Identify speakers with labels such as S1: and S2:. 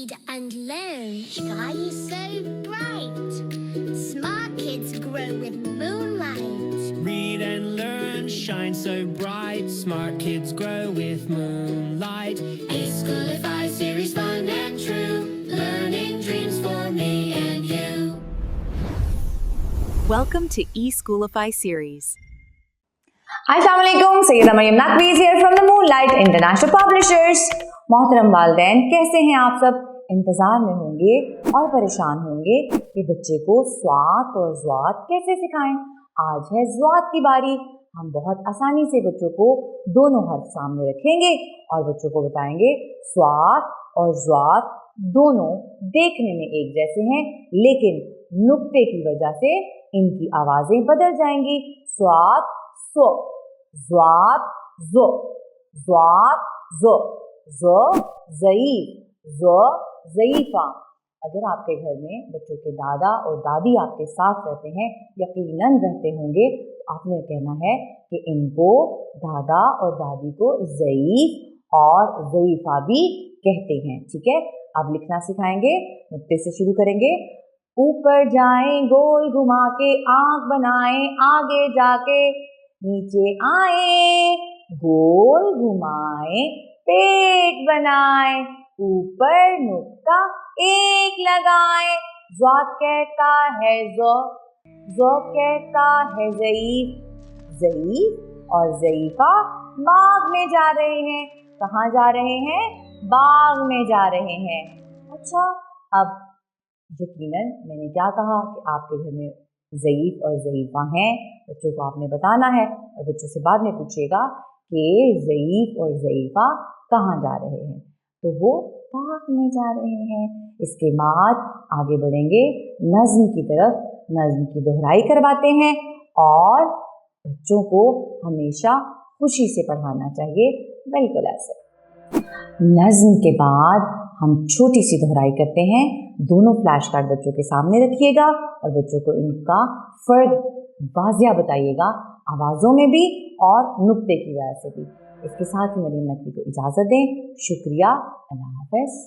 S1: read and learn. Sky is so bright. Smart kids grow with moonlight.
S2: Read and learn, shine so bright. Smart kids grow with moonlight. E-Schoolify series, fun and true. Learning dreams for me and you.
S3: Welcome to E-Schoolify series.
S4: Hi, Assalamualaikum. Sayyida Maryam Naqvi is here from the Moonlight International Publishers. मोहतरम वालिदैन, कैसे हैं आप सब? इंतज़ार में होंगे और परेशान होंगे कि बच्चे को स्वात और ज़्वात कैसे सिखाएं। आज है ज़्वात की बारी। हम बहुत आसानी से बच्चों को दोनों हर्फ सामने रखेंगे और बच्चों को बताएंगे स्वात और ज़्वात दोनों देखने में एक जैसे हैं, लेकिन नुक्ते की वजह से इनकी आवाज़ें बदल जाएंगी। स्वात सो, ज़्वात ज़ो, ज़्वात ज़ो, ज़ो ज़ईफ़, ज़ो ज़ईफ़ा। अगर आपके घर में बच्चों के दादा और दादी आपके साथ रहते हैं, यकीनन रहते होंगे, तो आपने कहना है कि इनको दादा और दादी को ज़ईफ़ और ज़ईफ़ा भी कहते हैं। ठीक है, अब लिखना सिखाएंगे। नुक्ते से शुरू करेंगे। ऊपर जाएं गोल घुमा के, आँख बनाएं आगे जाके, नीचे आए गोल घुमाएं पेट बनाएं, ऊपर नुक्ता एक लगाएं। ज़्वात कहता है ज़ो, ज़ो कहता है ज़ईफ़, ज़ईफ़ और ज़ईफ़ा बाग में जा रहे हैं। कहाँ जा रहे हैं? बाग में जा रहे हैं। अच्छा, अब यकीनन मैंने क्या कहा कि आपके घर में ज़ईफ़ और ज़ईफ़ा हैं। बच्चों को आपने बताना है और बच्चों से बाद में पूछिएगा कि ज़ईफ़ और ज़ईफ़ा कहाँ जा रहे हैं, तो वो बाग में जा रहे हैं। इसके बाद आगे बढ़ेंगे नज़्म की तरफ। नज़्म की दोहराई करवाते हैं और बच्चों को हमेशा खुशी से पढ़ाना चाहिए, बिल्कुल ऐसे। नज़्म के बाद हम छोटी सी दोहराई करते हैं। दोनों फ्लैश कार्ड बच्चों के सामने रखिएगा और बच्चों को इनका फ़र्क वाज़िया बताइएगा, आवाज़ों में भी और नुक्ते की वजह से भी। इसके साथ ही मरीम नकवी को इजाज़त दें। शुक्रिया, अल्लाह हाफ़िज़।